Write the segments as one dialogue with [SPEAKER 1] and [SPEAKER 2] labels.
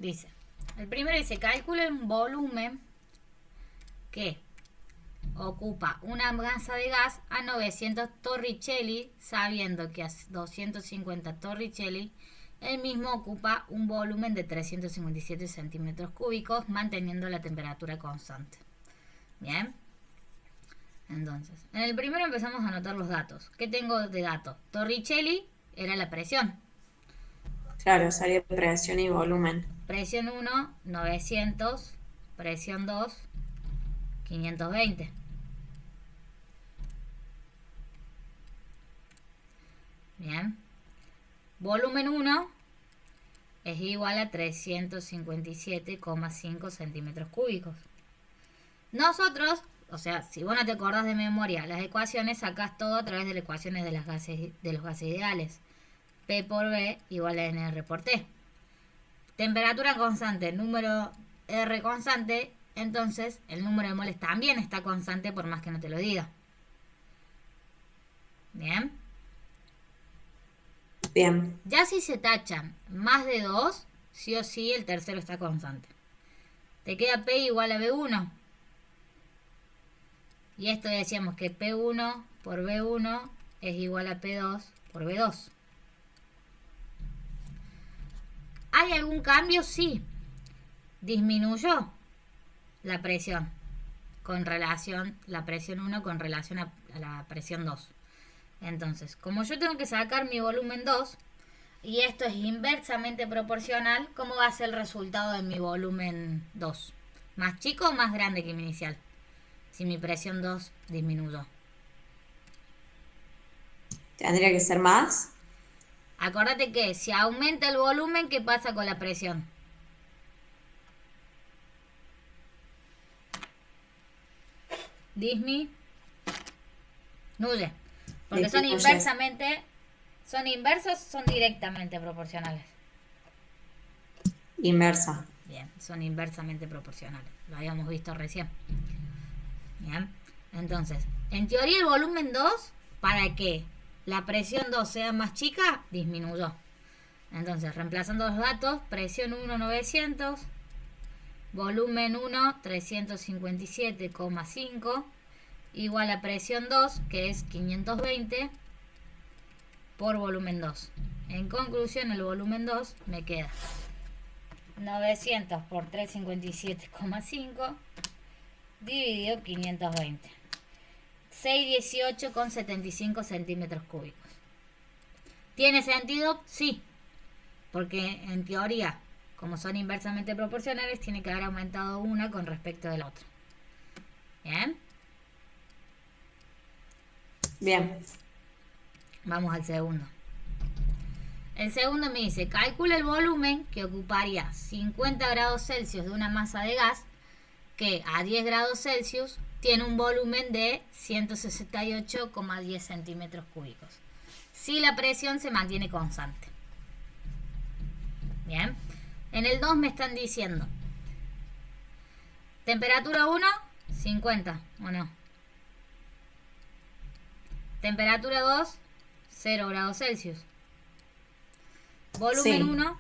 [SPEAKER 1] Dice, el primero dice, calcula un volumen que ocupa una masa de gas a 900 torricelli, sabiendo que a 250 torricelli el mismo ocupa un volumen de 357 centímetros cúbicos, manteniendo la temperatura constante. Bien. Entonces, en el primero empezamos a anotar los datos. ¿Qué tengo de datos? Torricelli era la presión.
[SPEAKER 2] Claro, sería presión y volumen.
[SPEAKER 1] Presión 1, 900. Presión 2, 520. Bien. Volumen 1 es igual a 357,5 centímetros cúbicos. Nosotros, o sea, si vos no te acordás de memoria las ecuaciones, sacás todo a través de las ecuaciones de los gases ideales. P por B igual a NR por T. Temperatura constante, número R constante, entonces el número de moles también está constante por más que no te lo diga. Bien.
[SPEAKER 2] Bien.
[SPEAKER 1] Ya si se tachan más de 2, sí o sí el tercero está constante. Te queda P igual a B1. Y esto decíamos que P1 por B1 es igual a P2 por B2. ¿Hay algún cambio? Sí. Disminuyó la presión con relación, la presión 1 con relación a la presión 2. Entonces, como yo tengo que sacar mi volumen 2, y esto es inversamente proporcional, ¿cómo va a ser el resultado de mi volumen 2? ¿Más chico o más grande que mi inicial? Si mi presión 2 disminuyó.
[SPEAKER 2] ¿Tendría que ser más?
[SPEAKER 1] Acordate que si aumenta el volumen, ¿qué pasa con la presión? Disminuye. Porque son
[SPEAKER 2] Disminuye.
[SPEAKER 1] inversamente, son inversos, son directamente proporcionales.
[SPEAKER 2] Inversa.
[SPEAKER 1] Bien, son inversamente proporcionales. Lo habíamos visto recién. Bien. Entonces, en teoría el volumen 2, para que la presión 2 sea más chica, disminuyó. Entonces, reemplazando los datos, presión 1, 900, volumen 1, 357,5, igual a presión 2, que es 520, por volumen 2. En conclusión, el volumen 2 me queda 900 por 357,5 dividido 520. 618,75 centímetros cúbicos. ¿Tiene sentido? Sí. Porque en teoría, como son inversamente proporcionales, tiene que haber aumentado una con respecto de la otra. ¿Bien?
[SPEAKER 2] Bien.
[SPEAKER 1] Vamos al segundo. El segundo me dice, calcula el volumen que ocuparía 50 grados Celsius de una masa de gas que a 10 grados Celsius tiene un volumen de 168,10 centímetros cúbicos. Si la presión se mantiene constante. Bien. En el 2 me están diciendo, temperatura 1, 50, ¿o no? Temperatura 2, 0 grados Celsius. Volumen
[SPEAKER 2] Sí.
[SPEAKER 1] 1,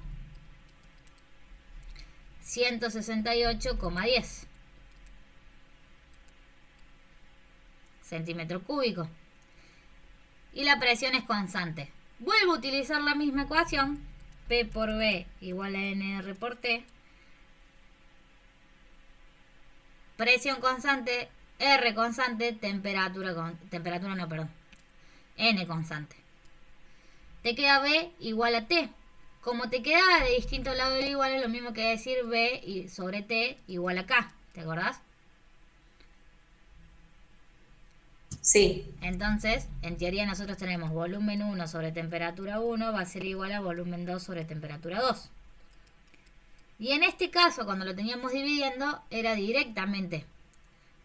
[SPEAKER 1] 168,10 centímetros cúbicos. Y la presión es constante. Vuelvo a utilizar la misma ecuación. P por B igual a NR por T. Presión constante, R constante, temperatura no, perdón. N constante. Te queda B igual a T. Como te queda de distinto lado del igual, es lo mismo que decir B y sobre T igual a K. ¿Te acordás?
[SPEAKER 2] Sí.
[SPEAKER 1] Entonces, en teoría nosotros tenemos volumen 1 sobre temperatura 1 va a ser igual a volumen 2 sobre temperatura 2. Y en este caso, cuando lo teníamos dividiendo, era directamente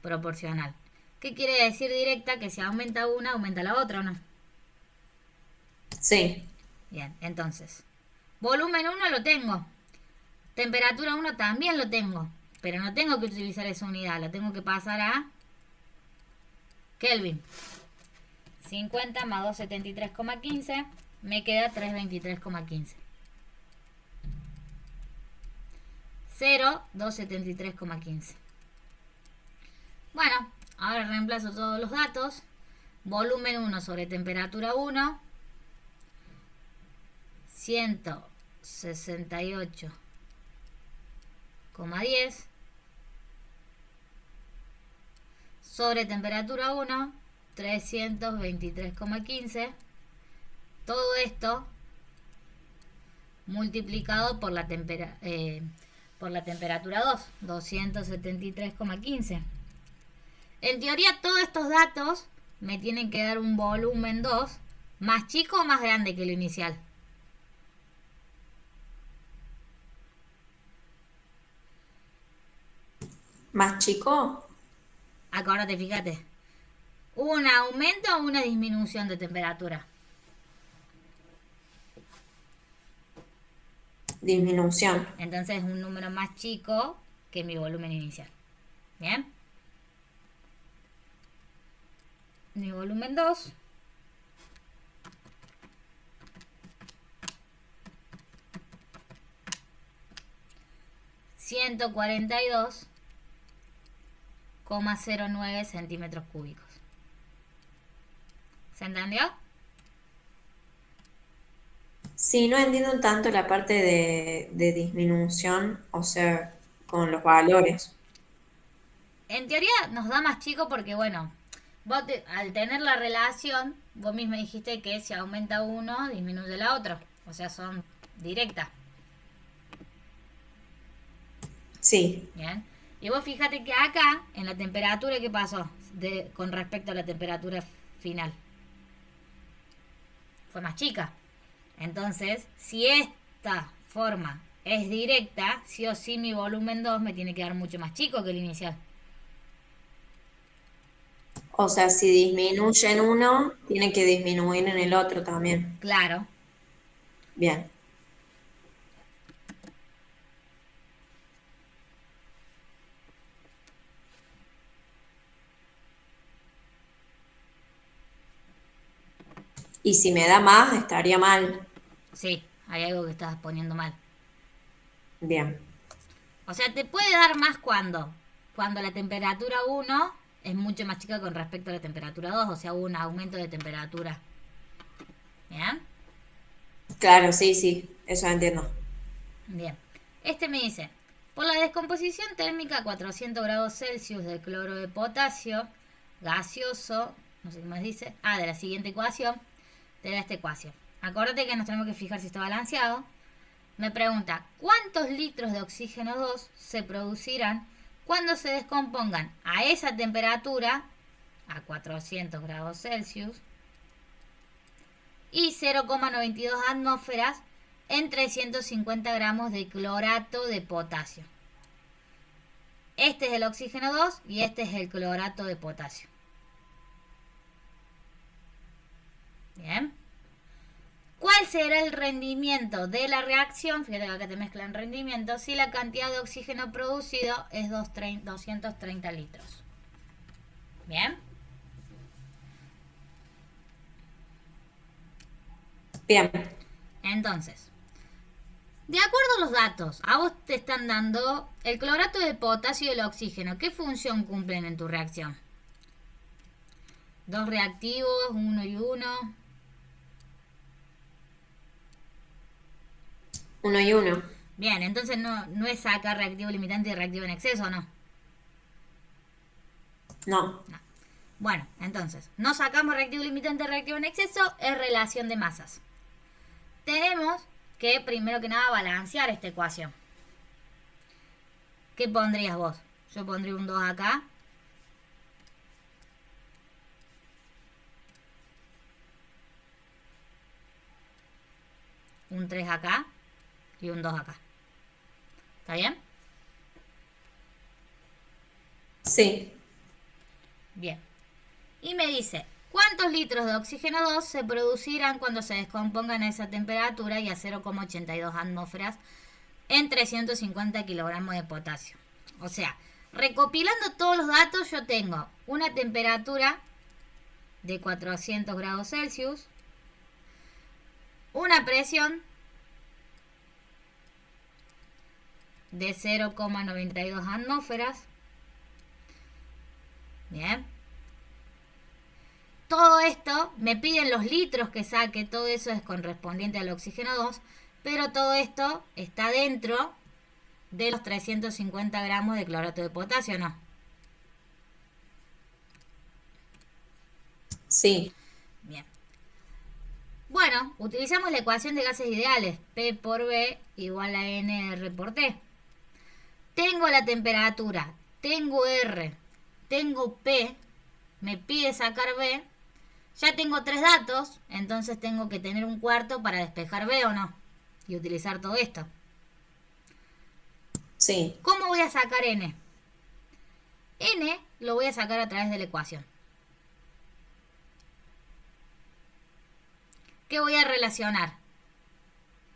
[SPEAKER 1] proporcional. ¿Qué quiere decir directa? Que si aumenta una, aumenta la otra, ¿o no?
[SPEAKER 2] Sí.
[SPEAKER 1] Bien, entonces, volumen 1 lo tengo. Temperatura 1 también lo tengo. Pero no tengo que utilizar esa unidad, la tengo que pasar a Kelvin. 50 más 273,15 me queda 323,15. 0,273,15. Bueno, ahora reemplazo todos los datos. Volumen 1 sobre temperatura 1. 168,10 sobre temperatura 1, 323,15. Todo esto multiplicado por la temperatura 2, 273,15. En teoría todos estos datos me tienen que dar un volumen 2 más chico o más grande que lo inicial.
[SPEAKER 2] ¿Más chico?
[SPEAKER 1] Acordate, fíjate. ¿Un aumento o una disminución de temperatura?
[SPEAKER 2] Disminución.
[SPEAKER 1] Entonces es un número más chico que mi volumen inicial. ¿Bien? Mi volumen 2. ...142,09 centímetros cúbicos. ¿Se entendió?
[SPEAKER 2] Sí, no entiendo tanto la parte de disminución, o sea, con los valores.
[SPEAKER 1] En teoría nos da más chico porque, bueno, al tener la relación, vos mismo dijiste que si aumenta uno, disminuye la otra. O sea, son directas.
[SPEAKER 2] Sí,
[SPEAKER 1] Bien. Y vos fíjate que acá, en la temperatura, ¿qué pasó con respecto a la temperatura final? Fue más chica. Entonces, si esta forma es directa, sí o sí mi volumen 2 me tiene que dar mucho más chico que el inicial.
[SPEAKER 2] o sea, si disminuye en uno, tiene que disminuir en el otro también.
[SPEAKER 1] Claro.
[SPEAKER 2] Bien. Y si me da más, estaría mal.
[SPEAKER 1] Sí, hay algo que estás poniendo mal.
[SPEAKER 2] Bien.
[SPEAKER 1] O sea, te puede dar más cuando la temperatura 1 es mucho más chica con respecto a la temperatura 2, o sea, hubo un aumento de temperatura. ¿Bien?
[SPEAKER 2] Claro, sí, sí, eso entiendo.
[SPEAKER 1] Bien. Este me dice, por la descomposición térmica a 400 grados Celsius del cloro de potasio gaseoso, no sé qué más dice, de la siguiente ecuación, te da esta ecuación. Acuérdate que nos tenemos que fijar si está balanceado. Me pregunta, ¿cuántos litros de oxígeno 2 se producirán cuando se descompongan a esa temperatura, a 400 grados Celsius, y 0,92 atmósferas en 350 gramos de clorato de potasio? Este es el oxígeno 2 y este es el clorato de potasio. Bien. ¿Cuál será el rendimiento de la reacción? Fíjate que acá te mezclan rendimiento. Si la cantidad de oxígeno producido es 230 litros. Bien.
[SPEAKER 2] Bien.
[SPEAKER 1] Entonces, de acuerdo a los datos, a vos te están dando el clorato de potasio y el oxígeno. ¿Qué función cumplen en tu reacción? Dos reactivos, uno y uno.
[SPEAKER 2] Uno y uno.
[SPEAKER 1] Bien, entonces no es sacar reactivo limitante y reactivo en exceso, ¿no?
[SPEAKER 2] No.
[SPEAKER 1] No. Bueno, entonces, no sacamos reactivo limitante y reactivo en exceso, es relación de masas. Tenemos que, primero que nada, balancear esta ecuación. ¿Qué pondrías vos? Yo pondría un 2 acá. Un 3 acá. Y un 2 acá. ¿Está bien?
[SPEAKER 2] Sí.
[SPEAKER 1] Bien. Y me dice, ¿cuántos litros de oxígeno 2 se producirán cuando se descompongan a esa temperatura y a 0,82 atmósferas en 350 kilogramos de potasio? O sea, recopilando todos los datos, yo tengo una temperatura de 400 grados Celsius, una presión de 0,92 atmósferas. Bien. Todo esto, me piden los litros que saque, todo eso es correspondiente al oxígeno 2, pero todo esto está dentro de los 350 gramos de clorato de potasio, ¿no?
[SPEAKER 2] Sí.
[SPEAKER 1] Bien. Bueno, utilizamos la ecuación de gases ideales, P por B igual a NR por T. Tengo la temperatura, tengo R, tengo P, me pide sacar B. Ya tengo 3 datos, entonces tengo que tener un cuarto para despejar B o no. Y utilizar todo esto.
[SPEAKER 2] Sí.
[SPEAKER 1] ¿Cómo voy a sacar N? N lo voy a sacar a través de la ecuación. ¿Qué voy a relacionar?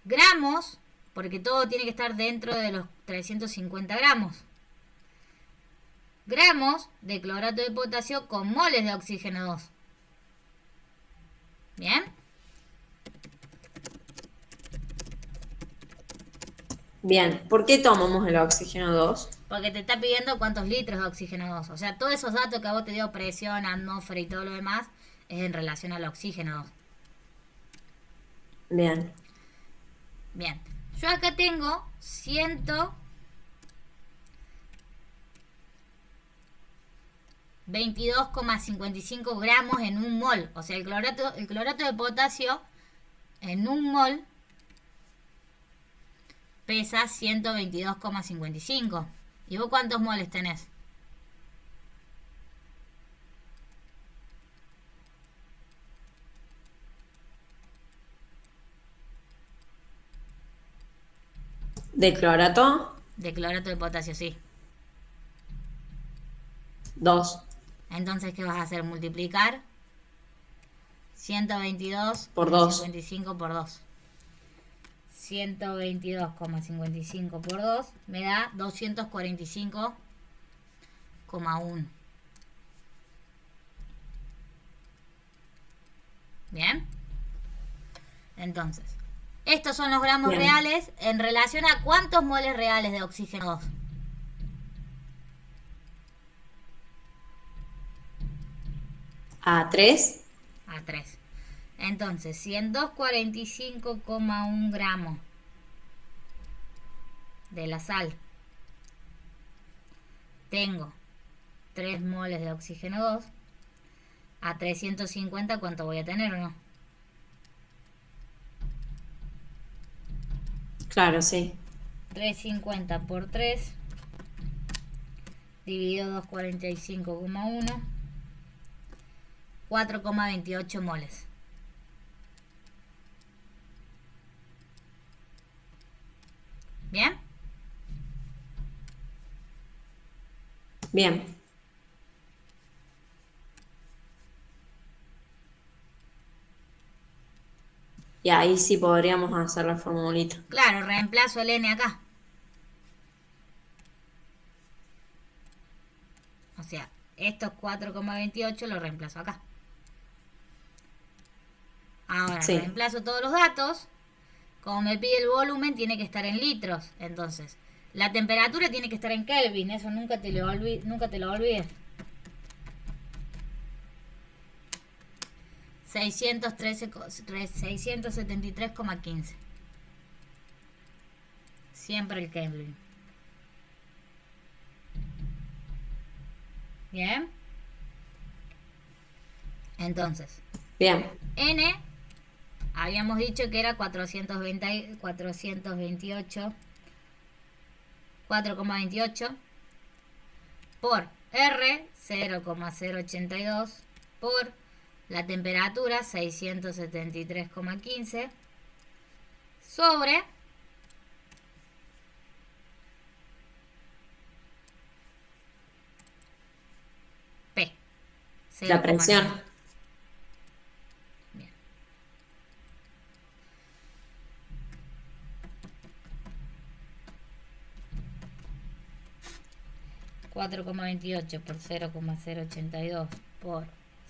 [SPEAKER 1] Gramos, porque todo tiene que estar dentro de los 350 gramos. Gramos de clorato de potasio con moles de oxígeno 2. ¿Bien?
[SPEAKER 2] Bien. ¿Por qué tomamos el oxígeno 2?
[SPEAKER 1] Porque te está pidiendo cuántos litros de oxígeno 2. O sea, todos esos datos que a vos te dio presión, atmósfera y todo lo demás es en relación al oxígeno 2.
[SPEAKER 2] Bien.
[SPEAKER 1] Bien. Yo acá tengo 122,55 gramos en un mol. O sea, el clorato de potasio en un mol pesa 122,55. ¿Y vos cuántos moles tenés?
[SPEAKER 2] ¿De clorato?
[SPEAKER 1] De clorato de potasio, sí.
[SPEAKER 2] 2.
[SPEAKER 1] Entonces, ¿qué vas a hacer? Multiplicar 122,55
[SPEAKER 2] Por 2.
[SPEAKER 1] por 2. 122,55 por 2 me da 245,1. Bien. Entonces, estos son los gramos
[SPEAKER 2] Bien.
[SPEAKER 1] reales en relación a cuántos moles reales de oxígeno 2.
[SPEAKER 2] A 3.
[SPEAKER 1] A 3. Entonces, 145,1 gramos de la sal. Tengo 3 moles de oxígeno 2. A 350, ¿cuánto voy a tener o no?
[SPEAKER 2] Claro, sí.
[SPEAKER 1] 350 por 3 dividido 245,1, 4,28 moles. ¿Bien?
[SPEAKER 2] Bien. Y ahí sí podríamos hacer la formulita.
[SPEAKER 1] Claro, reemplazo el N acá. O sea, estos 4,28 los reemplazo acá. Ahora,
[SPEAKER 2] Sí.
[SPEAKER 1] reemplazo todos los datos. Como me pide el volumen, tiene que estar en litros. Entonces, la temperatura tiene que estar en Kelvin. Eso nunca te lo olvides. 673,15. Siempre el Kelvin. ¿Bien? Entonces,
[SPEAKER 2] Bien.
[SPEAKER 1] N, habíamos dicho que era 428, 4,28 por R, 0,082 por la temperatura, 673,15 sobre P.
[SPEAKER 2] La presión.
[SPEAKER 1] Bien. 4,28 por 0,082 por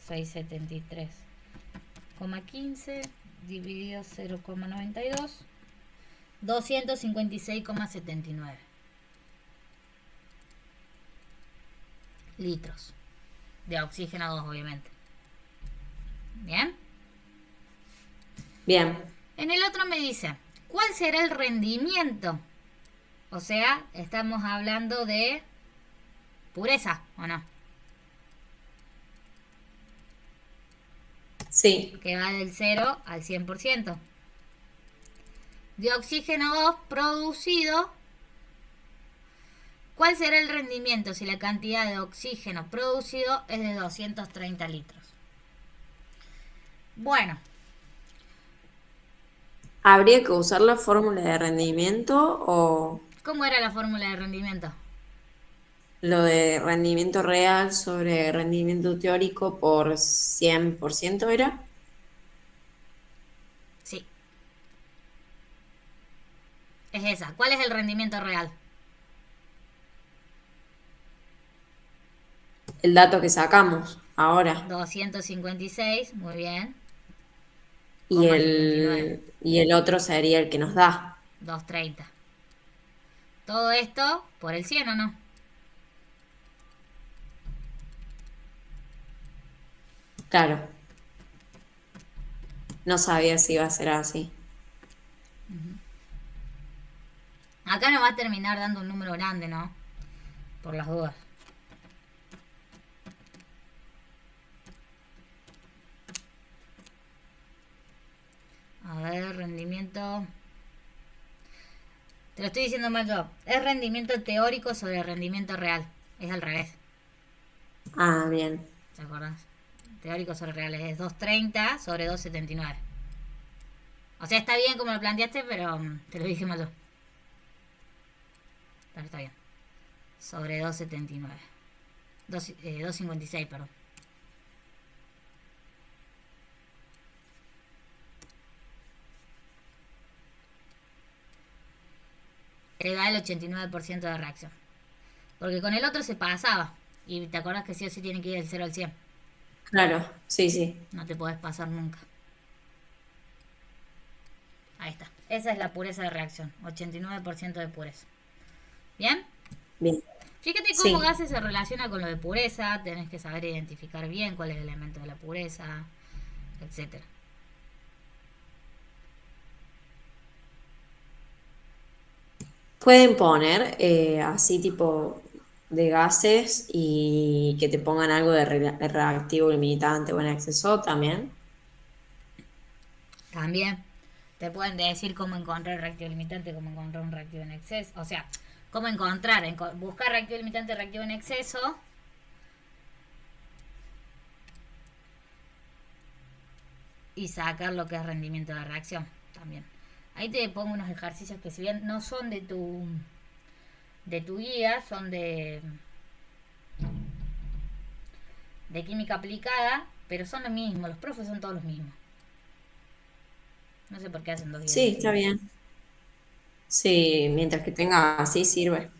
[SPEAKER 1] 673,15 dividido 0,92, 256,79. litros de oxígeno 2, obviamente. ¿Bien?
[SPEAKER 2] Bien.
[SPEAKER 1] En el otro me dice, ¿cuál será el rendimiento? O sea, estamos hablando de pureza, ¿o no?
[SPEAKER 2] Sí.
[SPEAKER 1] Que va del 0 al 100%. De oxígeno 2 producido, ¿cuál será el rendimiento si la cantidad de oxígeno producido es de 230 litros? Bueno,
[SPEAKER 2] ¿Habría que usar la fórmula de rendimiento o
[SPEAKER 1] ¿cómo era la fórmula de rendimiento?
[SPEAKER 2] lo de rendimiento real sobre rendimiento teórico por 100% era?
[SPEAKER 1] Sí, es esa. ¿Cuál es el rendimiento real?
[SPEAKER 2] El dato que sacamos ahora.
[SPEAKER 1] 256, muy bien,
[SPEAKER 2] Y
[SPEAKER 1] coma 79,
[SPEAKER 2] el otro sería el que nos da.
[SPEAKER 1] 230. Todo esto por el 100, ¿o no?
[SPEAKER 2] Claro, no sabía si iba a ser así.
[SPEAKER 1] Acá nos va a terminar dando un número grande, ¿no? Por las dudas. A ver, rendimiento. Te lo estoy diciendo mal yo. Es rendimiento teórico sobre rendimiento real. Es al revés.
[SPEAKER 2] Ah, bien.
[SPEAKER 1] ¿Te acuerdas? Teórico sobre real es 230 sobre 279. O sea, está bien como lo planteaste, pero te lo dije mal yo. Pero está bien. Sobre 279. 256, perdón. Te da el 89% de reacción. Porque con el otro se pasaba. Y te acuerdas que sí o sí tiene que ir del 0 al 100.
[SPEAKER 2] Claro, sí, sí.
[SPEAKER 1] No te podés pasar nunca. Ahí está. Esa es la pureza de reacción. 89% de pureza. ¿Bien?
[SPEAKER 2] Bien.
[SPEAKER 1] Fíjate cómo
[SPEAKER 2] Sí.
[SPEAKER 1] gases se relaciona con lo de pureza. Tenés que saber identificar bien cuál es el elemento de la pureza, etcétera.
[SPEAKER 2] Pueden poner así tipo de gases y que te pongan algo de reactivo limitante o en exceso también.
[SPEAKER 1] También te pueden decir cómo encontrar reactivo limitante, cómo encontrar un reactivo en exceso. O sea, cómo encontrar, buscar reactivo limitante, reactivo en exceso. Y sacar lo que es rendimiento de reacción también. Ahí te pongo unos ejercicios que si bien no son de tu guía, son de química aplicada, pero son lo mismo, los profes son todos los mismos. No sé por qué hacen dos guías
[SPEAKER 2] Sí, está
[SPEAKER 1] distintas.
[SPEAKER 2] bien. Sí, mientras que tenga así sirve.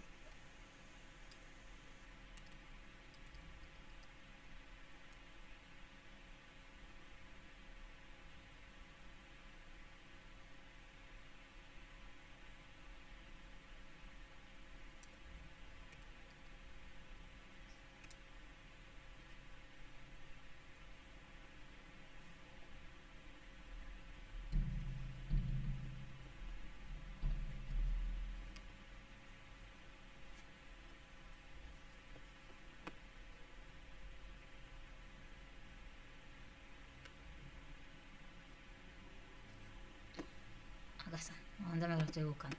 [SPEAKER 1] Acá está, aguantame que lo estoy buscando.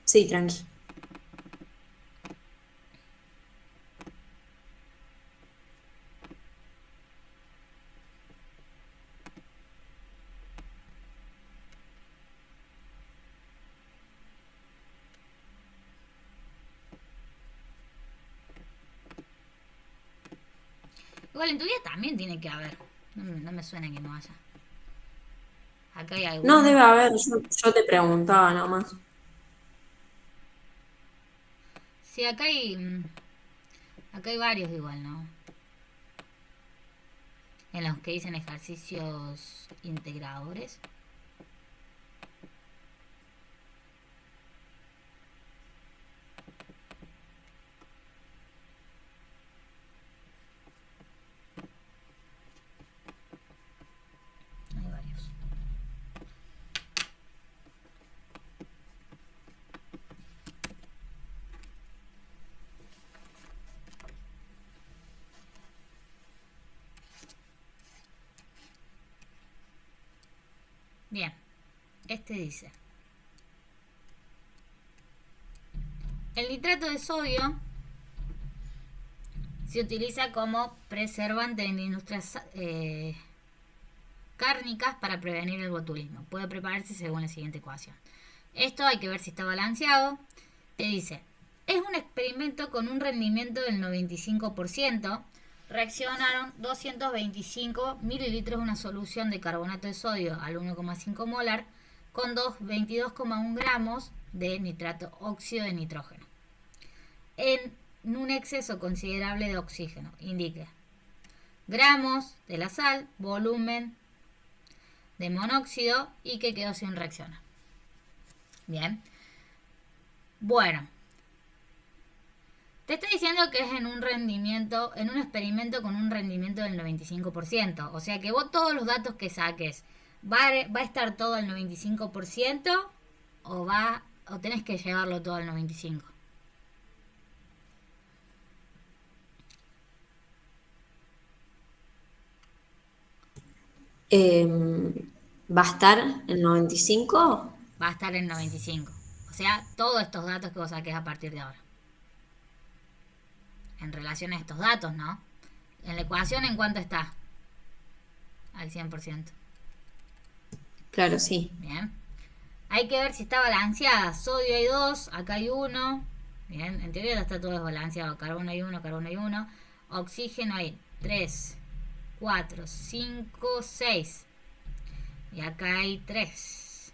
[SPEAKER 2] Sí, tranqui.
[SPEAKER 1] Igual en tu guía también tiene que haber. No me suena que no haya. Acá hay
[SPEAKER 2] No,
[SPEAKER 1] algunos.
[SPEAKER 2] debe haber, yo te preguntaba nomás.
[SPEAKER 1] Sí, acá hay varios igual, ¿no? En los que dicen ejercicios integradores. Bien, este dice: el nitrato de sodio se utiliza como preservante en industrias cárnicas para prevenir el botulismo. Puede prepararse según la siguiente ecuación. Esto hay que ver si está balanceado. Te dice: es un experimento con un rendimiento del 95%. Reaccionaron 225 mililitros de una solución de carbonato de sodio al 1,5 molar con 22,1 gramos de nitrato óxido de nitrógeno en un exceso considerable de oxígeno. Indique gramos de la sal, volumen de monóxido y que quedó sin reaccionar. Bien. Bueno. Te estoy diciendo que es en un rendimiento, en un experimento con un rendimiento del 95%. O sea que vos todos los datos que saques, ¿va a estar todo al 95% o tenés que llevarlo todo al 95%?
[SPEAKER 2] ¿Va a estar en 95?
[SPEAKER 1] Va a estar en 95%. O sea, todos estos datos que vos saques a partir de ahora. En relación a estos datos, ¿no? En la ecuación, ¿en cuánto está? Al 100%.
[SPEAKER 2] Claro, sí.
[SPEAKER 1] Bien. Hay que ver si está balanceada. Sodio hay 2, acá hay 1. Bien, en teoría está todo desbalanceado. Carbono hay 1, carbono hay 1. Oxígeno hay 3, 4, 5, 6. Y acá hay 3.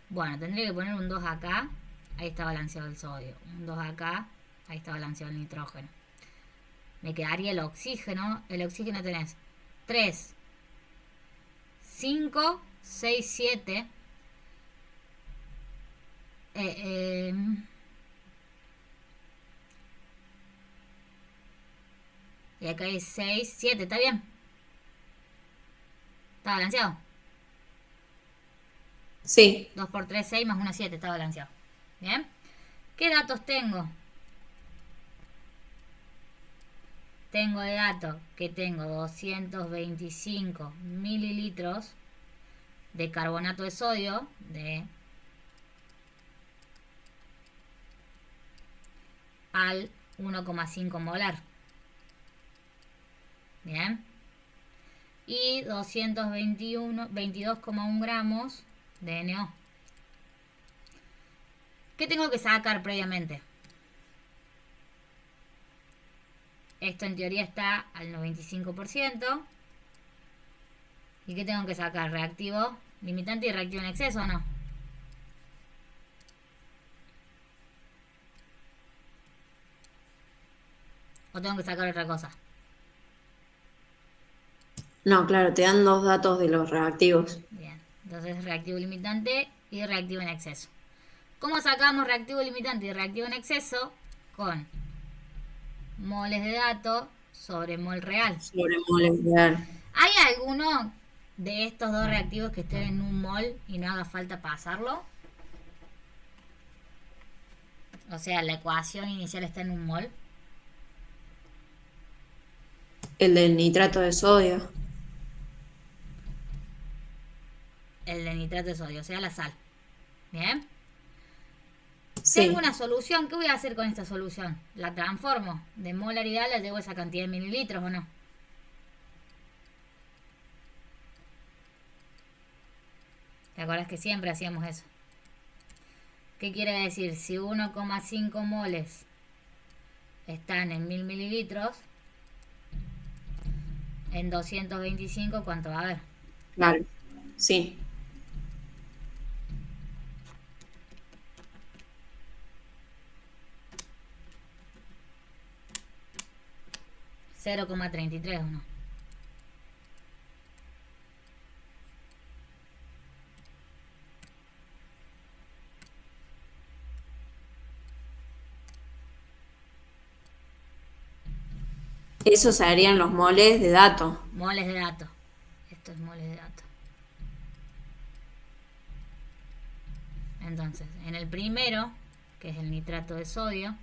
[SPEAKER 1] Bueno, tendría que poner un 2 acá. Ahí está balanceado el sodio. Un 2 acá. Ahí está balanceado el nitrógeno. Me quedaría el oxígeno. El oxígeno tenés 3, 5, 6, 7. Y acá hay 6, 7. ¿Está bien? ¿Está balanceado?
[SPEAKER 2] Sí.
[SPEAKER 1] 2 por 3, 6 más 1, 7. Está balanceado. ¿Bien? ¿Qué datos tengo? Tengo de datos que tengo 225 mililitros de carbonato de sodio al 1,5 molar. Bien. Y 22,1 gramos de NO. ¿Qué tengo que sacar previamente? Esto en teoría está al 95%. ¿Y qué tengo que sacar? Reactivo limitante y reactivo en exceso, ¿o no? ¿O tengo que sacar otra cosa?
[SPEAKER 2] No, claro, te dan dos datos de los reactivos.
[SPEAKER 1] Bien, entonces reactivo limitante y reactivo en exceso. ¿Cómo sacamos reactivo limitante y reactivo en exceso? Con moles de dato sobre mol real.
[SPEAKER 2] Sobre molecular.
[SPEAKER 1] ¿Hay alguno de estos dos reactivos que estén en un mol y no haga falta pasarlo? O sea, la ecuación inicial está en un mol.
[SPEAKER 2] El del nitrato de sodio.
[SPEAKER 1] El de nitrato de sodio, o sea, la sal. Bien.
[SPEAKER 2] Sí.
[SPEAKER 1] Tengo una solución. ¿Qué voy a hacer con esta solución? La transformo. De molaridad la llevo a esa cantidad de mililitros, ¿o no? ¿Te acuerdas que siempre hacíamos eso? ¿Qué quiere decir? Si 1,5 moles están en 1000 mililitros, en 225, ¿cuánto va a haber?
[SPEAKER 2] Claro, sí.
[SPEAKER 1] ¿0,33 o no?
[SPEAKER 2] Esos serían los moles de dato.
[SPEAKER 1] Moles de datos. Esto es moles de datos. Entonces, en el primero, que es el nitrato de sodio,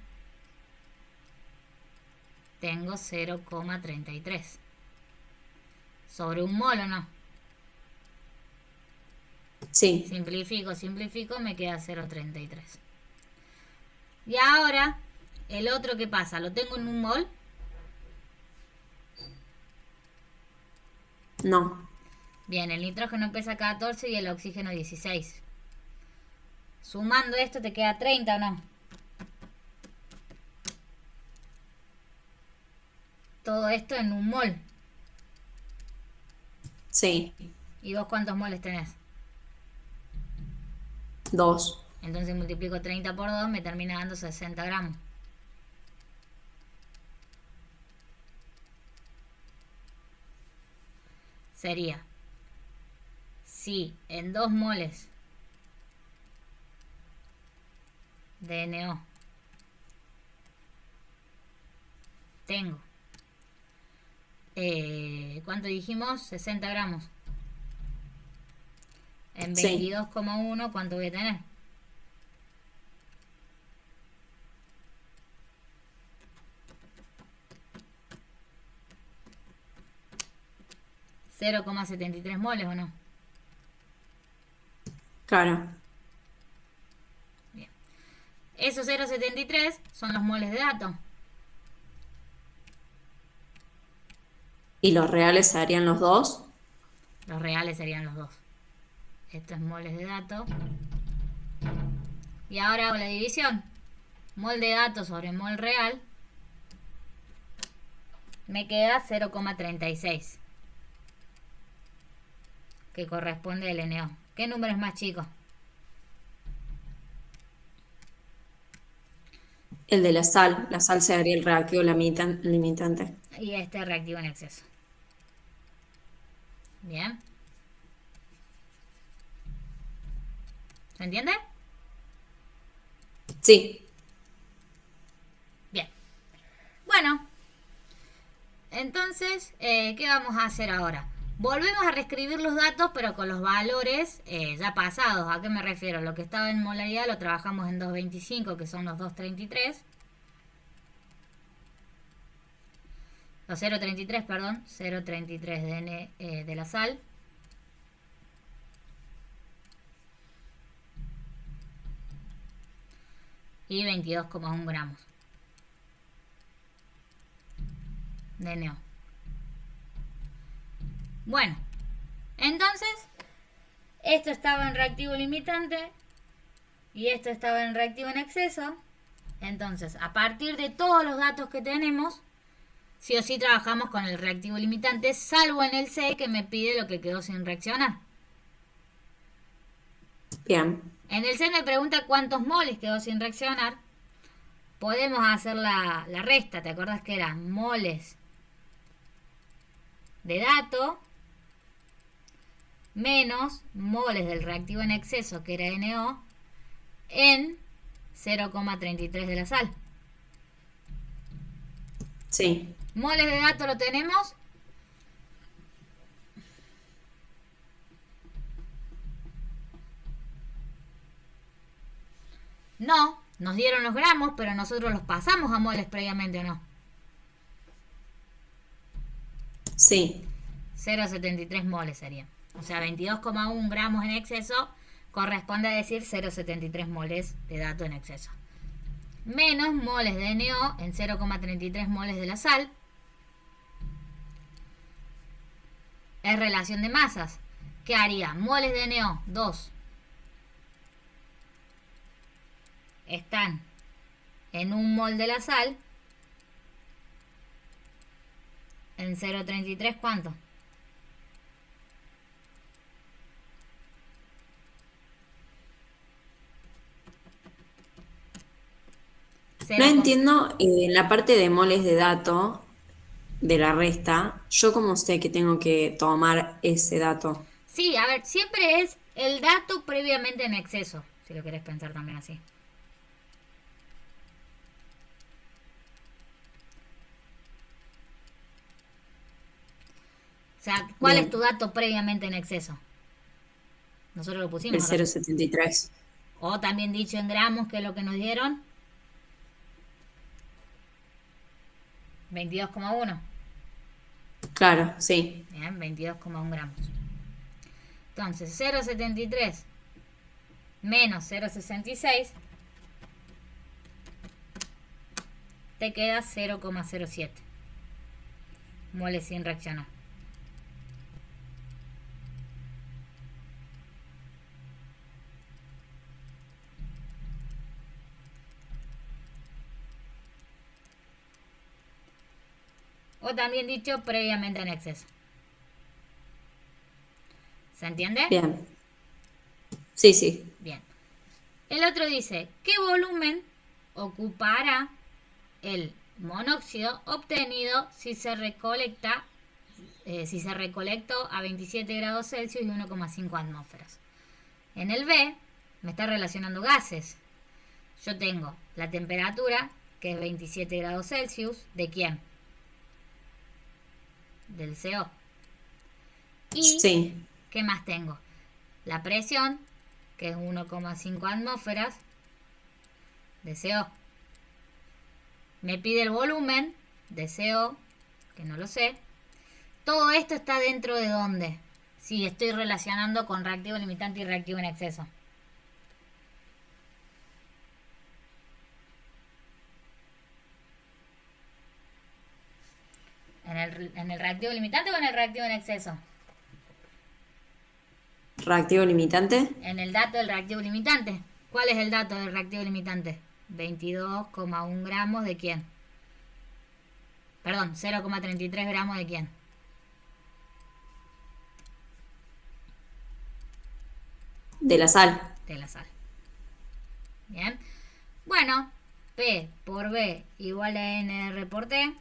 [SPEAKER 1] tengo 0,33. ¿Sobre un mol o no?
[SPEAKER 2] Sí,
[SPEAKER 1] Simplifico, me queda 0,33. Y ahora, el otro, ¿qué pasa? Lo tengo en un mol.
[SPEAKER 2] no,
[SPEAKER 1] Bien, el nitrógeno pesa 14 y el oxígeno 16. Sumando esto te queda 30, ¿o no? Todo esto en un mol.
[SPEAKER 2] sí,
[SPEAKER 1] ¿Y vos cuántos moles tenés?
[SPEAKER 2] 2.
[SPEAKER 1] Entonces multiplico 30 por 2, me termina dando 60 gramos. Sería, si en 2 moles de NO tengo, ¿cuánto dijimos? 60 gramos. En
[SPEAKER 2] Sí,
[SPEAKER 1] 22,1, ¿cuánto voy a tener? ¿0,73 moles o no?
[SPEAKER 2] claro.
[SPEAKER 1] Bien. Esos 0,73 son los moles de dato.
[SPEAKER 2] ¿Y los reales serían los 2?
[SPEAKER 1] Los reales serían los dos. Esto es moles de dato. Y ahora hago la división. Mol de dato sobre mol real. Me queda 0,36. Que corresponde al NO. ¿Qué número es más chico?
[SPEAKER 2] El de la sal. La sal sería el reactivo limitante.
[SPEAKER 1] Y este reactivo en exceso. Bien. ¿Se entiende?
[SPEAKER 2] Sí,
[SPEAKER 1] Bien. Bueno, entonces, ¿qué vamos a hacer ahora? Volvemos a reescribir los datos, pero con los valores ya pasados. ¿A qué me refiero? Lo que estaba en molaridad lo trabajamos en 2,25, que son los 2,33. Los 0,33, perdón. 0,33 de, de la sal. Y 22,1 gramos de NO. Bueno, entonces, esto estaba en reactivo limitante y esto estaba en reactivo en exceso. Entonces, a partir de todos los datos que tenemos, sí o sí trabajamos con el reactivo limitante, salvo en el C, que me pide lo que quedó sin reaccionar.
[SPEAKER 2] bien.
[SPEAKER 1] En el C me pregunta cuántos moles quedó sin reaccionar. Podemos hacer la resta. ¿Te acordás que eran moles de dato menos moles del reactivo en exceso, que era NO, en 0,33 de la sal?
[SPEAKER 2] Sí,
[SPEAKER 1] Moles de dato lo tenemos. No, nos dieron los gramos, pero nosotros los pasamos a moles previamente, ¿o no?
[SPEAKER 2] sí,
[SPEAKER 1] 0,73 moles serían. O sea, 22,1 gramos en exceso corresponde a decir 0,73 moles de dato en exceso. Menos moles de NO en 0,33 moles de la sal. Es relación de masas. ¿Qué haría? Moles de NO, 2. Están en un mol de la sal. En 0,33, ¿cuánto?
[SPEAKER 2] no
[SPEAKER 1] 0,
[SPEAKER 2] entiendo en la parte de moles de dato de la resta, yo cómo sé que tengo que tomar ese dato.
[SPEAKER 1] sí, a ver, siempre es el dato previamente en exceso, si lo querés pensar también así. O sea, ¿cuál es tu
[SPEAKER 2] Bien,
[SPEAKER 1] dato previamente en exceso? Nosotros lo
[SPEAKER 2] el
[SPEAKER 1] pusimos acá.
[SPEAKER 2] 0,73.
[SPEAKER 1] O también dicho en gramos, que es lo que nos dieron, 22,1.
[SPEAKER 2] Claro, sí,
[SPEAKER 1] Bien, 22,1 gramos. Entonces 0,73 menos 0,66 te queda 0,07 moles sin reaccionar. O también dicho, previamente en exceso. ¿Se entiende?
[SPEAKER 2] Bien. Sí, sí.
[SPEAKER 1] Bien. El otro dice, ¿qué volumen ocupará el monóxido obtenido si se recolectó a 27 grados Celsius y 1,5 atmósferas? En el B me está relacionando gases. Yo tengo la temperatura, que es 27 grados Celsius, ¿de quién? Del CO. Y,
[SPEAKER 2] Sí.
[SPEAKER 1] ¿qué más tengo? La presión, que es 1,5 atmósferas de CO. Me pide el volumen de CO, que no lo sé. Todo esto está dentro de ¿dónde? Si estoy relacionando con reactivo limitante y reactivo en exceso. ¿En el reactivo limitante o en el reactivo en exceso?
[SPEAKER 2] ¿Reactivo limitante?
[SPEAKER 1] En el dato del reactivo limitante. ¿Cuál es el dato del reactivo limitante? 22,1 gramos de quién. Perdón, 0,33 gramos de quién.
[SPEAKER 2] De la sal.
[SPEAKER 1] De la sal. Bien. Bueno, P por B igual a NR por T.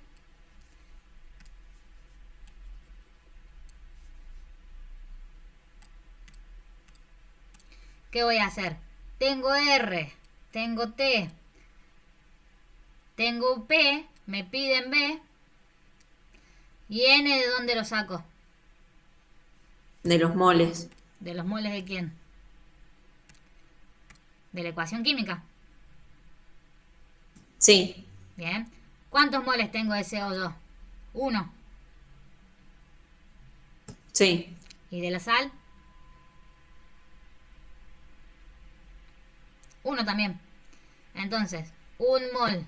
[SPEAKER 1] ¿Qué voy a hacer? Tengo R, tengo T, tengo P, me piden B. ¿Y N de dónde lo saco?
[SPEAKER 2] De los moles.
[SPEAKER 1] ¿De los moles de quién? De la ecuación química.
[SPEAKER 2] Sí.
[SPEAKER 1] Bien. ¿Cuántos moles tengo de CO yo? 1.
[SPEAKER 2] Sí.
[SPEAKER 1] ¿Y de la sal? 1 también. Entonces, 1 mol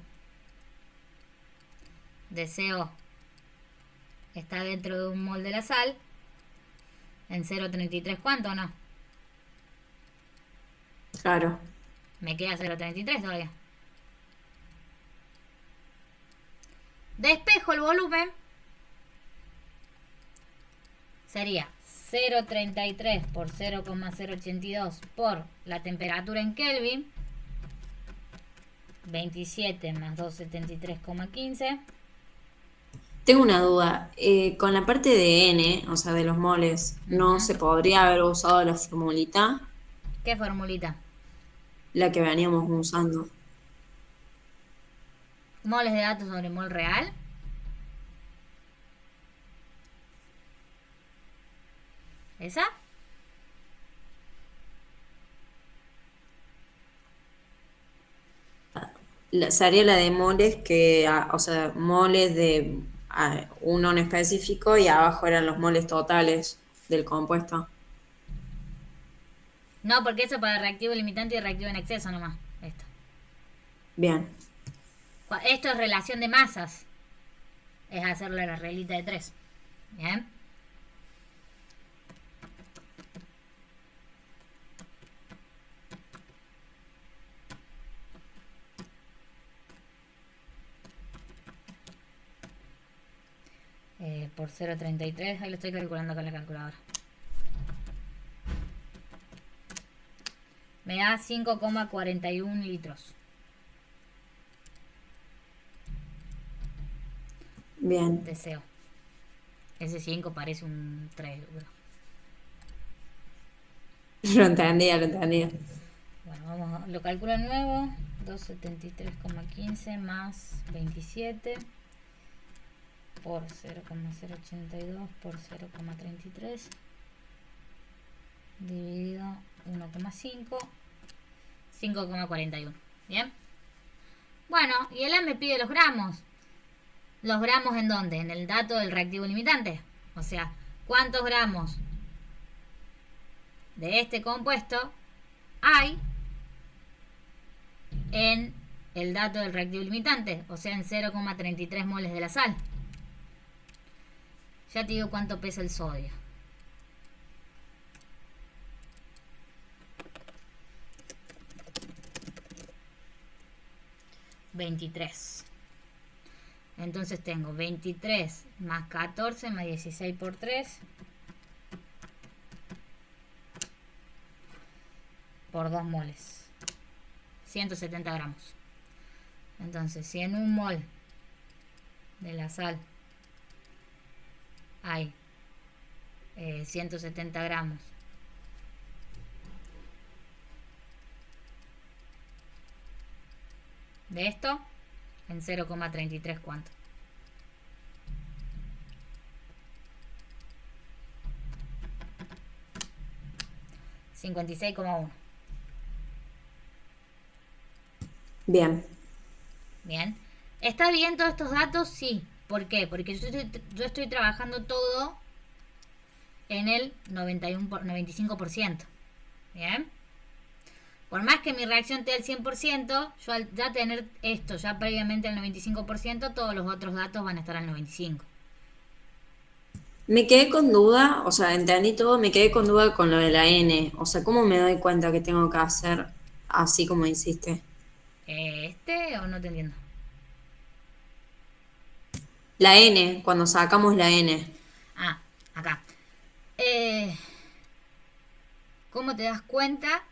[SPEAKER 1] de CO está dentro de 1 mol de la sal. En 0,33, ¿cuánto o no?
[SPEAKER 2] Claro.
[SPEAKER 1] Me queda 0,33 todavía. Despejo el volumen. Sería 0,33 por 0,082 por la temperatura en Kelvin. 27 más 273,15.
[SPEAKER 2] Tengo una duda. Con la parte de N, o sea, de los moles, ¿no se podría haber usado la formulita?
[SPEAKER 1] ¿Qué formulita?
[SPEAKER 2] La que veníamos usando.
[SPEAKER 1] Moles de datos sobre mol real. ¿Esa?
[SPEAKER 2] Sería la de moles que, o sea, moles de uno en específico y abajo eran los moles totales del compuesto.
[SPEAKER 1] No, porque eso para reactivo limitante y reactivo en exceso nomás. Esto.
[SPEAKER 2] Bien.
[SPEAKER 1] Esto es relación de masas. Es hacerle la reglita de 3. Bien. Por 0,33. Ahí lo estoy calculando con la calculadora. Me da 5,41 litros.
[SPEAKER 2] Bien.
[SPEAKER 1] De CO. Ese 5 parece un 3.
[SPEAKER 2] Lo entendía, lo entendía.
[SPEAKER 1] Bueno, vamos, lo calculo de nuevo. 273,15 más 27 por 0,082 por 0,33 dividido 1,5, 5,41. Bien. Bueno, y el me pide los gramos. ¿Los gramos en dónde? En el dato del reactivo limitante. O sea, ¿cuántos gramos de este compuesto hay en el dato del reactivo limitante, o sea, en 0,33 moles de la sal. Ya te digo cuánto pesa el sodio. $23. Entonces tengo 23 más 14 más 16 por 3 por 2 moles. 170 gramos. Entonces, si en un mol de la sal hay 170 gramos de esto, en 0,33 ¿cuánto? $56,1.
[SPEAKER 2] Bien.
[SPEAKER 1] Bien. ¿Está bien todos estos datos? Sí. ¿Por qué? Porque yo estoy trabajando todo en el 95%. Bien. Por más que mi reacción te dé el 100%, yo al ya tener esto ya previamente al 95%, todos los otros datos van a estar al 95%.
[SPEAKER 2] Me quedé con duda, o sea, entendí todo, me quedé con duda con lo de la N. O sea, ¿cómo me doy cuenta que tengo que hacer así como hiciste?
[SPEAKER 1] ¿O no te entiendo?
[SPEAKER 2] La N, cuando sacamos la N.
[SPEAKER 1] Ah, acá. Eh, ¿Cómo te das cuenta?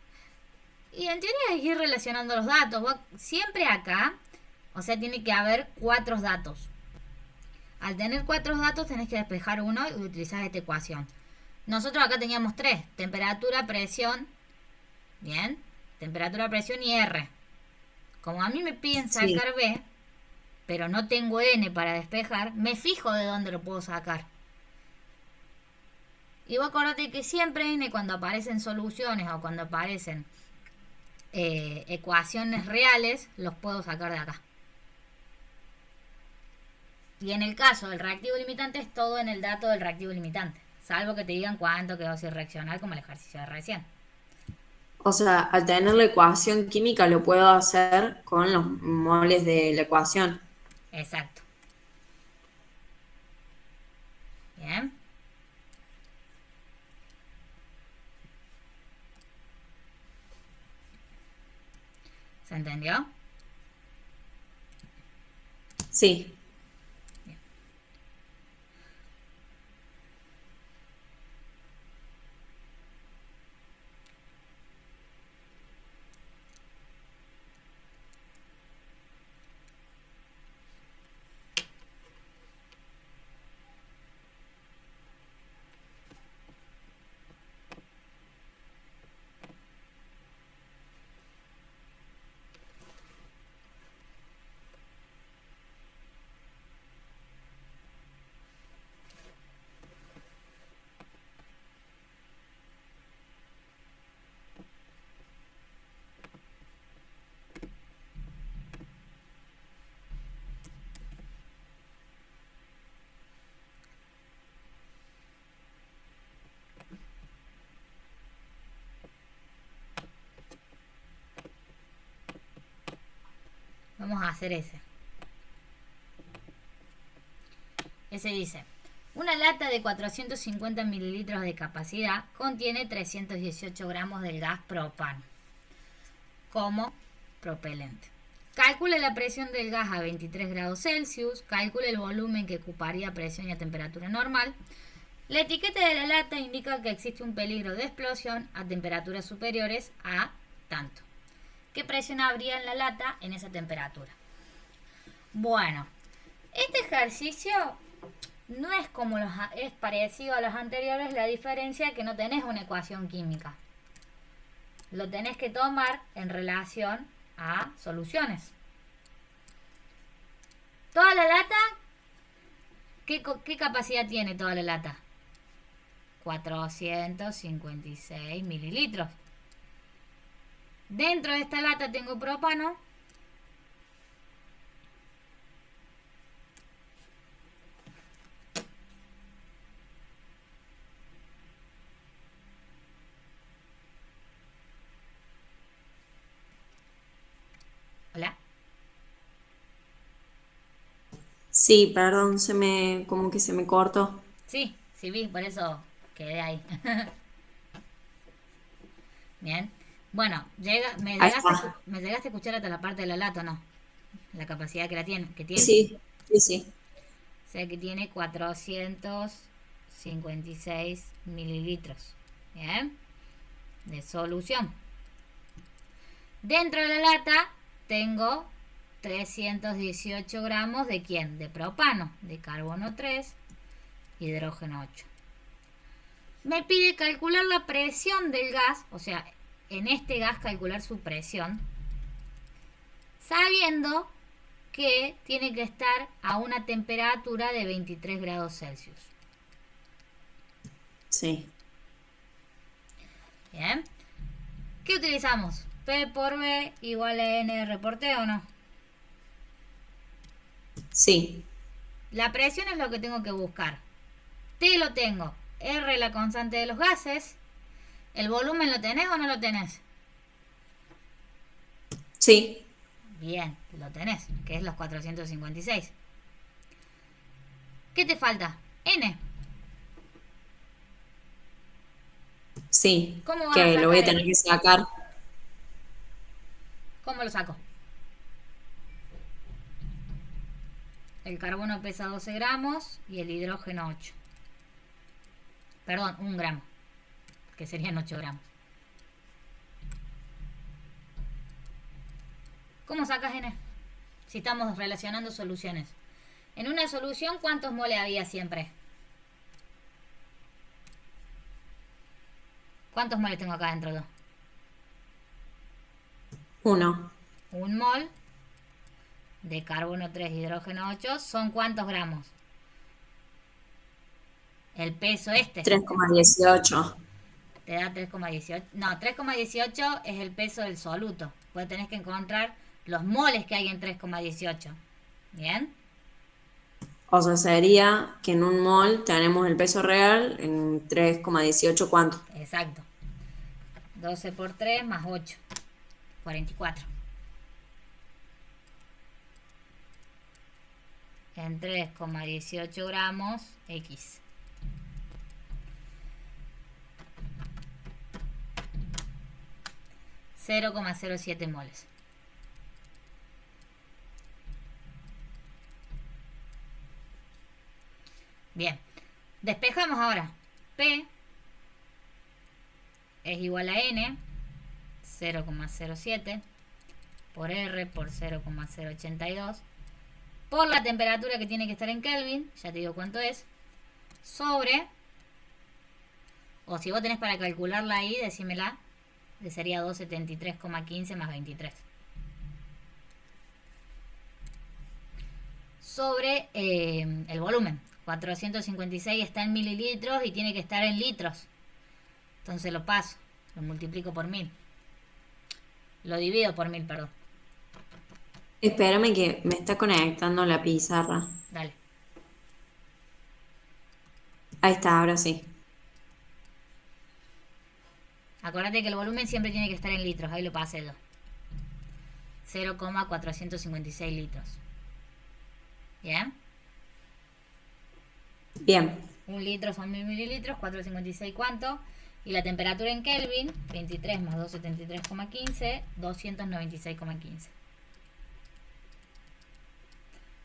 [SPEAKER 1] Y en teoría hay que ir relacionando los datos. Siempre acá, o sea, tiene que haber 4 datos. Al tener 4 datos tenés que despejar uno y utilizar esta ecuación. Nosotros acá teníamos 3. Temperatura, presión. Bien. Temperatura, presión y R. Como a mí me piden
[SPEAKER 2] Sí.
[SPEAKER 1] sacar B, pero no tengo N para despejar, me fijo de dónde lo puedo sacar. Y vos acordate que siempre N, cuando aparecen soluciones o cuando aparecen ecuaciones reales, los puedo sacar de acá. Y en el caso del reactivo limitante es todo en el dato del reactivo limitante, salvo que te digan cuánto quedó sin reaccionar, como el ejercicio de recién.
[SPEAKER 2] O sea, al tener la ecuación química lo puedo hacer con los moles de la ecuación.
[SPEAKER 1] Exacto. Bien. ¿Se entendió?
[SPEAKER 2] Sí.
[SPEAKER 1] Vamos a hacer ese. Ese dice, una lata de 450 mililitros de capacidad contiene 318 gramos del gas propano como propelente. Calcule la presión del gas a 23 grados Celsius, calcule el volumen que ocuparía a presión y a temperatura normal. La etiqueta de la lata indica que existe un peligro de explosión a temperaturas superiores a tanto. ¿Qué presión habría en la lata en esa temperatura? Bueno, este ejercicio no es como es parecido a los anteriores, la diferencia es que no tenés una ecuación química. Lo tenés que tomar en relación a soluciones. Toda la lata, ¿qué capacidad tiene toda la lata? 456 mililitros. Dentro de esta lata tengo propano.
[SPEAKER 2] Sí, perdón, como que se me cortó.
[SPEAKER 1] Sí, sí vi, por eso quedé ahí. Bien. Bueno,
[SPEAKER 2] Ahí está.
[SPEAKER 1] me llegaste a escuchar hasta la parte de la lata, ¿no? La capacidad que
[SPEAKER 2] Sí,
[SPEAKER 1] tiene.
[SPEAKER 2] sí, sí, sí.
[SPEAKER 1] O sea que tiene 456 mililitros. Bien. De solución. Dentro de la lata tengo 318 gramos de ¿quién? De propano, de carbono 3, hidrógeno 8. Me pide calcular la presión del gas, o sea, en este gas calcular su presión, sabiendo que tiene que estar a una temperatura de 23 grados Celsius.
[SPEAKER 2] Sí,
[SPEAKER 1] Bien. ¿Qué utilizamos? P por B igual a NR por T, ¿o no?
[SPEAKER 2] sí,
[SPEAKER 1] La presión es lo que tengo que buscar. T lo tengo. R la constante de los gases. ¿El volumen lo tenés o no lo tenés?
[SPEAKER 2] sí,
[SPEAKER 1] Bien, lo tenés, que es los 456. ¿Qué te falta? N.
[SPEAKER 2] sí.
[SPEAKER 1] ¿Cómo vas a
[SPEAKER 2] Que lo voy a
[SPEAKER 1] sacar
[SPEAKER 2] tener
[SPEAKER 1] N?
[SPEAKER 2] que sacar.
[SPEAKER 1] ¿Cómo lo saco? El carbono pesa 12 gramos y el hidrógeno 8. Perdón, 1 gramo, que serían 8 gramos. ¿Cómo sacas N? Si estamos relacionando soluciones. En una solución, ¿cuántos moles había siempre? ¿Cuántos moles tengo acá dentro yo?
[SPEAKER 2] 1,
[SPEAKER 1] 1 mol de carbono 3, hidrógeno 8, ¿son cuántos gramos? El peso este
[SPEAKER 2] 3,18.
[SPEAKER 1] te da 3,18. No, 3,18 es el peso del soluto. Pues tenés que encontrar los moles que hay en 3,18. ¿Bien?
[SPEAKER 2] O sea, sería que en un mol tenemos el peso real en 3,18, ¿cuánto?
[SPEAKER 1] Exacto. 12 por 3 más 8. 44. En 3,18 gramos X. 0,07 moles. Bien. Despejamos ahora. P es igual a N, 0,07, por R por 0,082, por la temperatura que tiene que estar en Kelvin, ya te digo cuánto es, sobre, o si vos tenés para calcularla ahí, decímela, sería 273,15 más 23. Sobre el volumen. 456 está en mililitros y tiene que estar en litros. Entonces lo paso, lo multiplico por 1000. Lo divido por 1000, perdón.
[SPEAKER 2] Espérame que me está conectando la pizarra.
[SPEAKER 1] Dale.
[SPEAKER 2] Ahí está, ahora sí.
[SPEAKER 1] Acuérdate que el volumen siempre tiene que estar en litros. Ahí lo pasé yo. 0,456 litros. ¿Bien?
[SPEAKER 2] Bien.
[SPEAKER 1] 1 litro son 1000 mililitros. 456, ¿cuánto? Y la temperatura en Kelvin, 23 más 273,15, 296,15.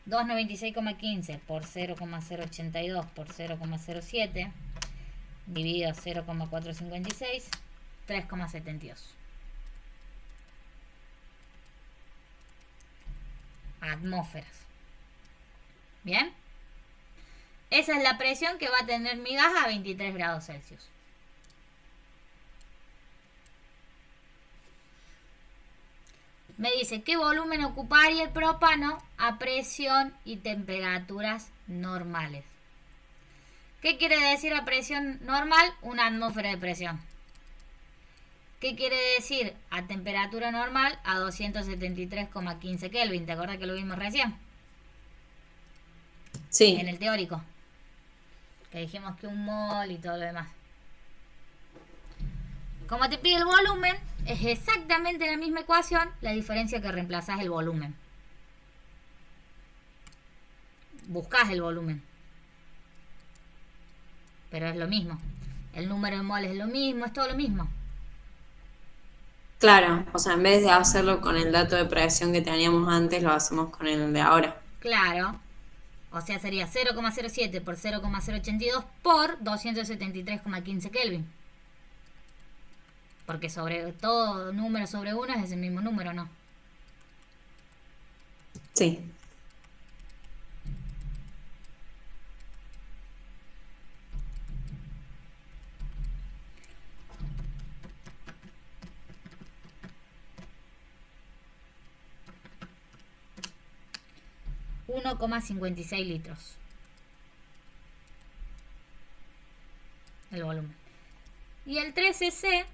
[SPEAKER 1] 296,15 por 0,082 por 0,07 dividido 0,456, 3,72 atmósferas. ¿Bien? Esa es la presión que va a tener mi gas a 23 grados Celsius. Me dice qué volumen ocuparía el propano a presión y temperaturas normales. ¿Qué quiere decir a presión normal? Una atmósfera de presión. ¿Qué quiere decir a temperatura normal? A 273,15 Kelvin. ¿Te acuerdas que lo vimos recién?
[SPEAKER 2] Sí.
[SPEAKER 1] En el teórico. Que dijimos que 1 mol y todo lo demás. Como te pide el volumen, es exactamente la misma ecuación, la diferencia que reemplazás el volumen. buscas el volumen. Pero es lo mismo. El número de moles es lo mismo, es todo lo mismo.
[SPEAKER 2] Claro, o sea, en vez de hacerlo con el dato de presión que teníamos antes, lo hacemos con el de ahora.
[SPEAKER 1] Claro. O sea, sería 0,07 por 0,082 por 273,15 Kelvin. Porque sobre todo número sobre 1 es el mismo número, ¿no?
[SPEAKER 2] Sí.
[SPEAKER 1] litros. El volumen. Y el 13C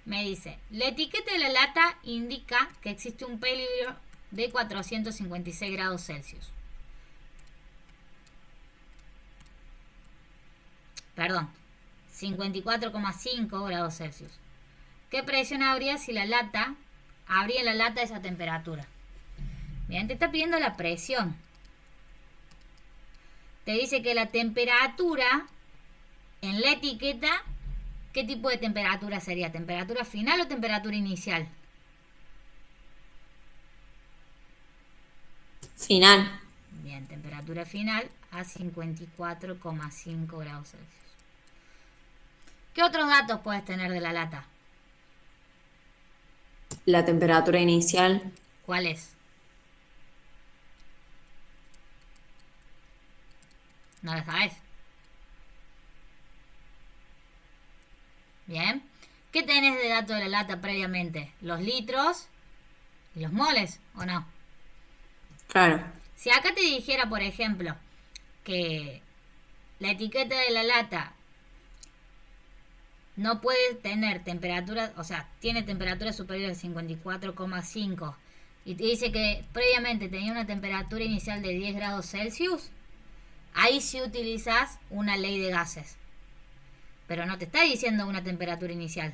[SPEAKER 1] me dice, la etiqueta de la lata indica que existe un peligro de 456 grados Celsius. Perdón, 54,5 grados Celsius. ¿Qué presión habría si la lata abría la lata a esa temperatura? Bien, te está pidiendo la presión. Te dice que la temperatura en la etiqueta, ¿qué tipo de temperatura sería? ¿Temperatura final o temperatura inicial?
[SPEAKER 2] Final.
[SPEAKER 1] Bien, temperatura final a 54,5 grados Celsius. ¿Qué otros datos puedes tener de la lata?
[SPEAKER 2] La temperatura inicial.
[SPEAKER 1] ¿Cuál es? ¿No la sabes? Bien. ¿Qué tenés de datos de la lata previamente? ¿Los litros y los moles o no?
[SPEAKER 2] Claro.
[SPEAKER 1] Si acá te dijera, por ejemplo, que la etiqueta de la lata no puede tener temperatura, o sea, tiene temperatura superior a 54,5 y te dice que previamente tenía una temperatura inicial de 10 grados Celsius, ahí sí utilizas una ley de gases. Pero no te está diciendo una temperatura inicial.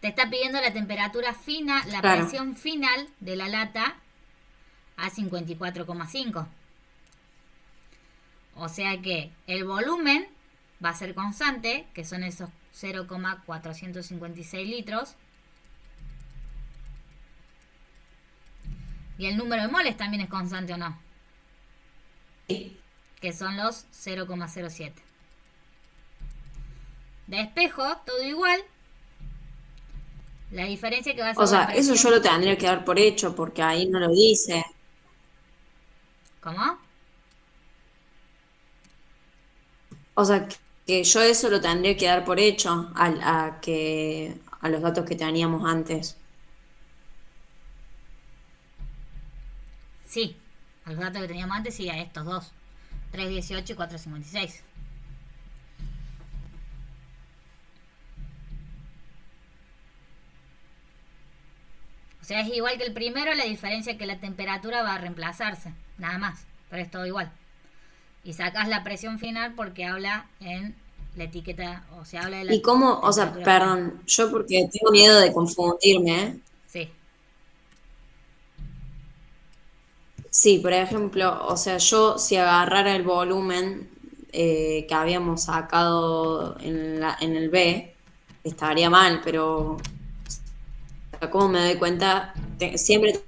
[SPEAKER 1] Te está pidiendo la temperatura final, la
[SPEAKER 2] Claro.
[SPEAKER 1] presión final de la lata a 54,5. O sea que el volumen va a ser constante, que son esos 0,456 litros. Y el número de moles también es constante, ¿o no?
[SPEAKER 2] Sí.
[SPEAKER 1] Que son los 0,07. De espejo, todo igual. La diferencia que va a ser
[SPEAKER 2] O sea,
[SPEAKER 1] la
[SPEAKER 2] eso
[SPEAKER 1] presión.
[SPEAKER 2] yo lo tendría que dar por hecho porque ahí no lo dice.
[SPEAKER 1] ¿Cómo?
[SPEAKER 2] O sea, que yo eso lo tendría que dar por hecho a los datos que teníamos antes.
[SPEAKER 1] Sí, a los datos que teníamos antes y a estos dos. 318 y 456. O sea, es igual que el primero, la diferencia es que la temperatura va a reemplazarse, nada más, pero es todo igual. Y sacas la presión final porque habla en la etiqueta, o sea, habla de la
[SPEAKER 2] Y cómo, o sea,
[SPEAKER 1] temperatura final.
[SPEAKER 2] perdón, yo porque tengo miedo de confundirme, ¿eh?
[SPEAKER 1] Sí,
[SPEAKER 2] Sí, por ejemplo, o sea, yo si agarrara el volumen que habíamos sacado en el B, estaría mal, pero ¿cómo me doy cuenta? Siempre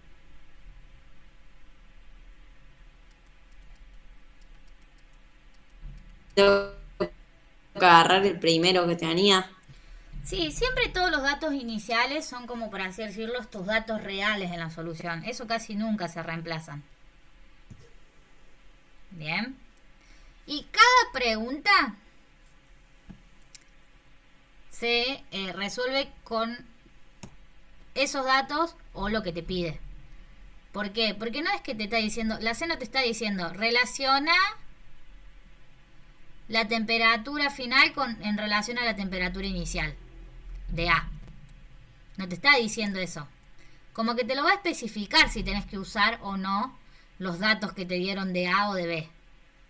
[SPEAKER 2] tengo que agarrar el primero que tenía.
[SPEAKER 1] sí, siempre todos los datos iniciales son como, por así decirlo, tus datos reales en la solución. Eso casi nunca se reemplazan. Bien. Y cada pregunta se resuelve con esos datos o lo que te pide. ¿Por qué? Porque no es que te está diciendo, la C no te está diciendo, relaciona la temperatura final en relación a la temperatura inicial de A. No te está diciendo eso. Como que te lo va a especificar si tenés que usar o no los datos que te dieron de A o de B.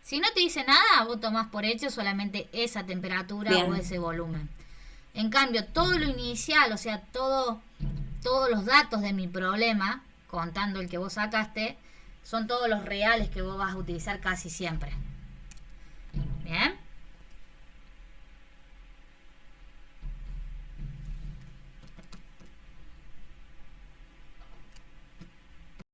[SPEAKER 1] Si no te dice nada, vos tomás por hecho solamente esa temperatura
[SPEAKER 2] Bien.
[SPEAKER 1] o ese volumen. En cambio, todo lo inicial, o sea, todos los datos de mi problema, contando el que vos sacaste, son todos los reales que vos vas a utilizar casi siempre.